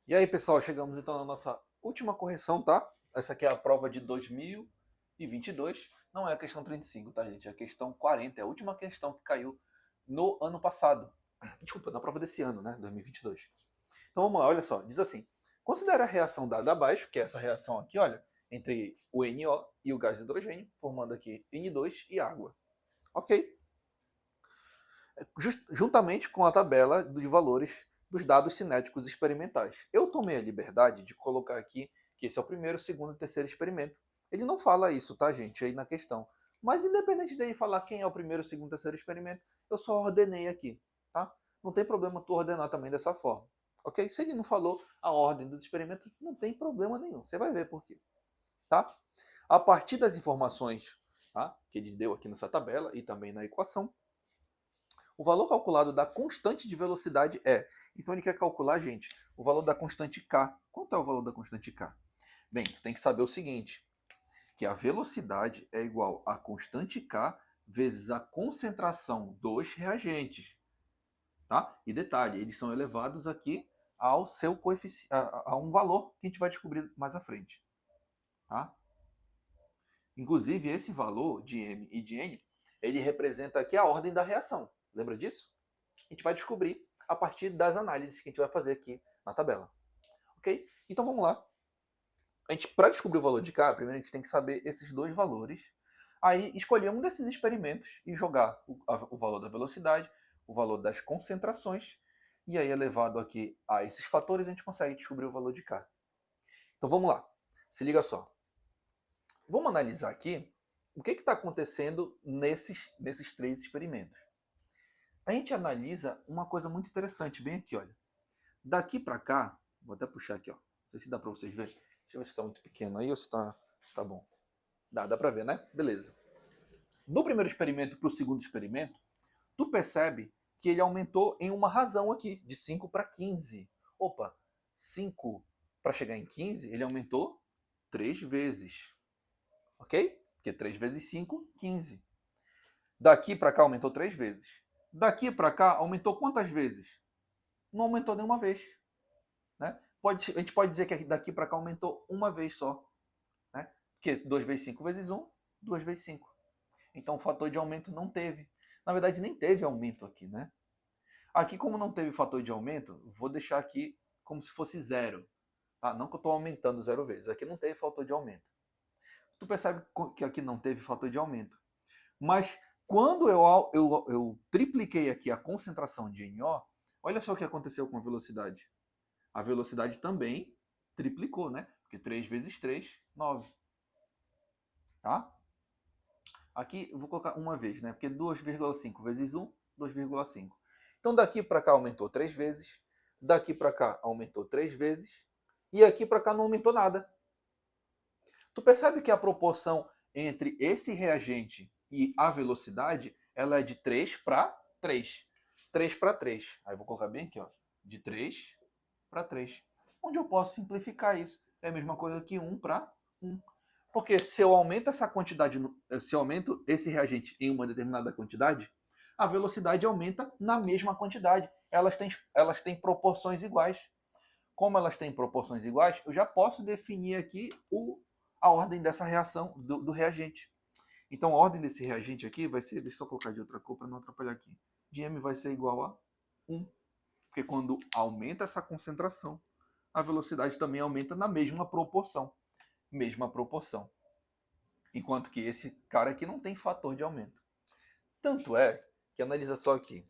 E aí, pessoal, chegamos então na nossa última correção, tá? Essa aqui é a prova de 2022. Não é a questão 35, tá, gente? É a questão 40. É a última questão que caiu no ano passado. Desculpa, na prova desse ano, né? 2022. Então vamos lá, olha só. Diz assim: considere a reação dada abaixo, que é essa reação aqui, olha, entre o NO e o gás hidrogênio, formando aqui N2 e água. Ok? Juntamente com a tabela de valores dos dados cinéticos experimentais. Eu tomei a liberdade de colocar aqui que esse é o primeiro, segundo e terceiro experimento. Ele não fala isso, tá, gente, aí na questão. Mas independente dele falar quem é o primeiro, segundo e terceiro experimento, eu só ordenei aqui, tá? Não tem problema tu ordenar também dessa forma. Ok? Se ele não falou a ordem dos experimentos, não tem problema nenhum. Você vai ver por quê, tá? A partir das informações, tá, que ele deu aqui nessa tabela e também na equação, o valor calculado da constante de velocidade é. Então ele quer calcular, gente, o valor da constante K. Quanto é o valor da constante K? Bem, tu tem que saber o seguinte, que a velocidade é igual a constante K vezes a concentração dos reagentes, tá? E detalhe, eles são elevados aqui ao seu coeficiente, a um valor que a gente vai descobrir mais à frente, tá? Inclusive esse valor de M e de N, ele representa aqui a ordem da reação. Lembra disso? A gente vai descobrir a partir das análises que a gente vai fazer aqui na tabela. Ok? Então vamos lá. Para descobrir o valor de K, primeiro a gente tem que saber esses dois valores. Aí escolher um desses experimentos e jogar o valor da velocidade, o valor das concentrações, e aí elevado aqui a esses fatores a gente consegue descobrir o valor de K. Então vamos lá. Se liga só. Vamos analisar aqui o que está acontecendo nesses três experimentos. A gente analisa uma coisa muito interessante, bem aqui, olha. Daqui para cá, vou até puxar aqui, ó. Não sei se dá para vocês verem. Deixa eu ver se está muito pequeno aí ou se tá bom. Dá para ver, né? Beleza. Do primeiro experimento para o segundo experimento, tu percebe que ele aumentou em uma razão aqui, de 5 para 15. Opa, 5 para chegar em 15, ele aumentou 3 vezes. Ok? Porque 3 vezes 5, 15. Daqui para cá aumentou 3 vezes. Daqui para cá aumentou quantas vezes? Não aumentou nenhuma vez. Né? A gente pode dizer que daqui para cá aumentou uma vez só. Né? Porque 2 vezes 5 vezes 1, 2 vezes 5. Então o fator de aumento não teve. Na verdade, nem teve aumento aqui. Né? Aqui, como não teve fator de aumento, vou deixar aqui como se fosse zero. Tá? Não que eu estou aumentando zero vezes. Aqui não teve fator de aumento. Tu percebe que aqui não teve fator de aumento. Mas quando eu tripliquei aqui a concentração de NO, olha só o que aconteceu com a velocidade. A velocidade também triplicou, né? Porque 3 vezes 3, 9. Tá? Aqui eu vou colocar uma vez, né? Porque 2,5 vezes 1, 2,5. Então daqui para cá aumentou 3 vezes, daqui para cá aumentou 3 vezes, e aqui para cá não aumentou nada. Tu percebe que a proporção entre esse reagente e a velocidade, ela é de 3 para 3. 3 para 3. Aí eu vou colocar bem aqui, ó. De 3 para 3. Onde eu posso simplificar isso? É a mesma coisa que 1 para 1. Porque se eu aumento essa quantidade, se eu aumento esse reagente em uma determinada quantidade, a velocidade aumenta na mesma quantidade. Elas têm proporções iguais. Como elas têm proporções iguais, eu já posso definir aqui a ordem dessa reação do reagente. Então a ordem desse reagente aqui vai ser, deixa eu só colocar de outra cor para não atrapalhar aqui. De M vai ser igual a 1. Porque quando aumenta essa concentração, a velocidade também aumenta na mesma proporção. Mesma proporção. Enquanto que esse cara aqui não tem fator de aumento. Tanto é que analisa só aqui.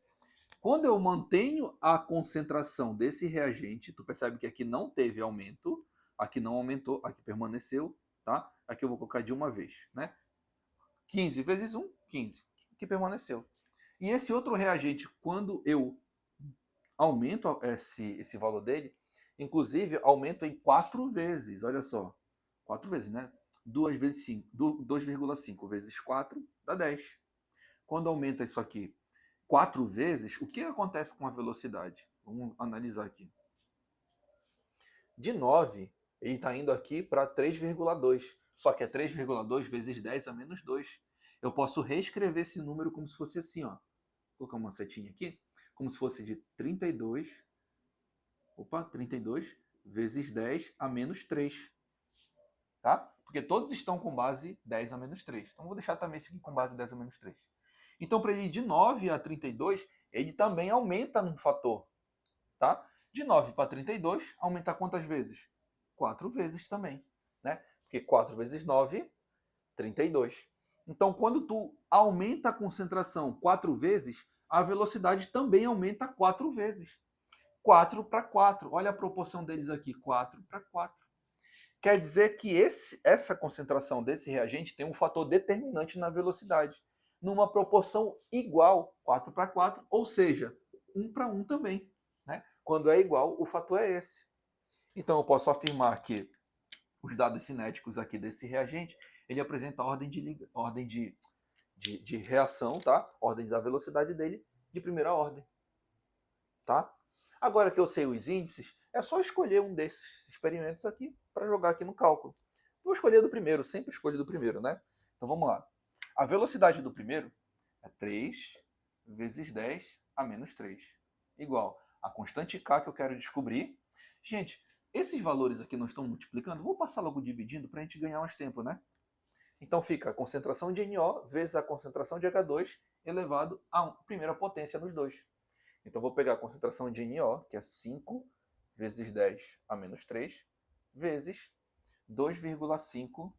Quando eu mantenho a concentração desse reagente, tu percebe que aqui não teve aumento, aqui não aumentou, aqui permaneceu, tá? Aqui eu vou colocar de uma vez, né? 15 vezes 1, 15, que permaneceu. E esse outro reagente, quando eu aumento esse valor dele, inclusive aumento em 4 vezes, olha só. 4 vezes, né? 2 vezes 5, 2,5 vezes 4 dá 10. Quando aumenta isso aqui 4 vezes, o que acontece com a velocidade? Vamos analisar aqui. De 9, ele está indo aqui para 3,2. Só que é 3,2 vezes 10 a menos 2. Eu posso reescrever esse número como se fosse assim, ó. Vou colocar uma setinha aqui. Como se fosse de 32. Opa, 32 vezes 10 a menos 3. Tá? Porque todos estão com base 10 a menos 3. Então, vou deixar também esse aqui com base 10 a menos 3. Então, para ele ir de 9 a 32, ele também aumenta num fator. Tá? De 9 para 32, aumenta quantas vezes? 4 vezes também. Né? Porque 4 vezes 9, 32. Então, quando tu aumenta a concentração 4 vezes, a velocidade também aumenta 4 vezes. 4 para 4. Olha a proporção deles aqui, 4 para 4. Quer dizer que essa concentração desse reagente tem um fator determinante na velocidade, numa proporção igual, 4 para 4, ou seja, 1 para 1 também. Né? Quando é igual, o fator é esse. Então eu posso afirmar que os dados cinéticos aqui desse reagente, ele apresenta a ordem de reação, tá? Ordem da velocidade dele de primeira ordem. Tá? Agora que eu sei os índices, é só escolher um desses experimentos aqui para jogar aqui no cálculo. Vou escolher do primeiro, sempre escolho do primeiro, né? Então vamos lá. A velocidade do primeiro é 3 vezes 10 a menos 3, igual a constante K que eu quero descobrir. Gente, esses valores aqui não estão multiplicando, vou passar logo dividindo para a gente ganhar mais tempo, né? Então fica a concentração de NO vezes a concentração de H2 elevado à primeira potência nos dois. Então, vou pegar a concentração de NO, que é 5 vezes 10 a menos 3, vezes 2,5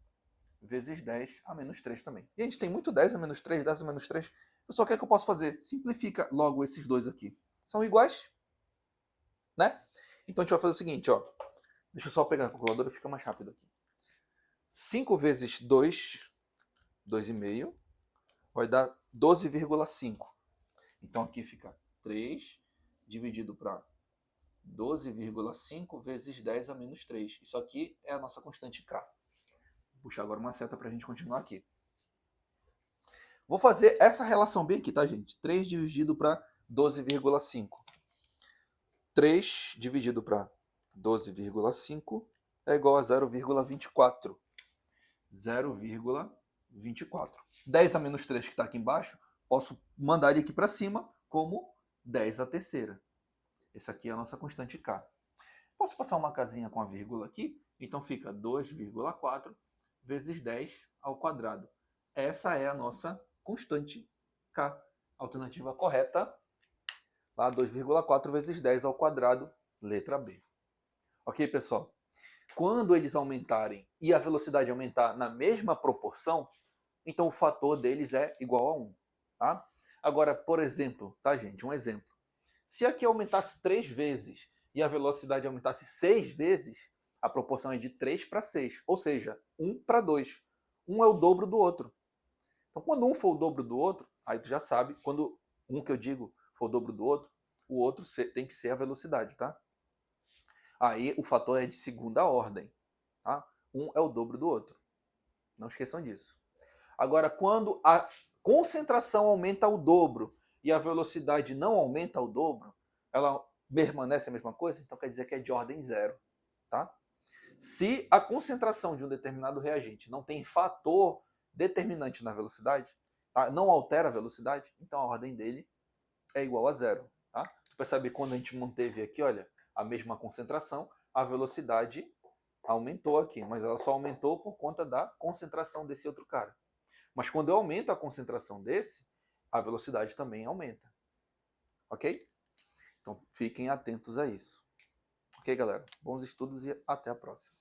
vezes 10 a menos 3 também. Gente, tem muito 10 a menos 3, 10 a menos 3. Pessoal, o que é que eu posso fazer? Simplifica logo esses dois aqui. São iguais, né? Então, a gente vai fazer o seguinte, ó. Deixa eu só pegar a calculadora, fica mais rápido aqui. 5 vezes 2, 2,5, vai dar 12,5. Então, aqui fica 3 dividido para 12,5 vezes 10 a menos 3. Isso aqui é a nossa constante K. Vou puxar agora uma seta para a gente continuar aqui. Vou fazer essa relação bem aqui, tá, gente? 3 dividido para 12,5. 3 dividido para 12,5 é igual a 0,24. 0,24. 10 a menos 3 que está aqui embaixo, posso mandar ele aqui para cima como 10 a terceira. Essa aqui é a nossa constante K. Posso passar uma casinha com a vírgula aqui? Então fica 2,4 vezes 10 ao quadrado. Essa é a nossa constante K. Alternativa correta, lá 2,4 vezes 10 ao quadrado, letra B. Ok, pessoal? Quando eles aumentarem e a velocidade aumentar na mesma proporção, então o fator deles é igual a 1. Tá? Agora, por exemplo, tá, gente? Um exemplo. Se aqui aumentasse 3 vezes e a velocidade aumentasse 6 vezes, a proporção é de 3 para 6, ou seja, 1 para 2. Um é o dobro do outro. Então, quando um for o dobro do outro, aí tu já sabe, quando um que eu digo for o dobro do outro, o outro tem que ser a velocidade, tá? Aí o fator é de segunda ordem, tá? Um é o dobro do outro. Não esqueçam disso. Agora, quando a concentração aumenta ao dobro e a velocidade não aumenta ao dobro, ela permanece a mesma coisa, então quer dizer que é de ordem zero. Tá? Se a concentração de um determinado reagente não tem fator determinante na velocidade, tá? Não altera a velocidade, então a ordem dele é igual a zero. Tá? Tu percebe quando a gente manteve aqui, olha, a mesma concentração, a velocidade aumentou aqui, mas ela só aumentou por conta da concentração desse outro cara. Mas quando eu aumento a concentração desse, a velocidade também aumenta. Ok? Então fiquem atentos a isso. Ok, galera? Bons estudos e até a próxima.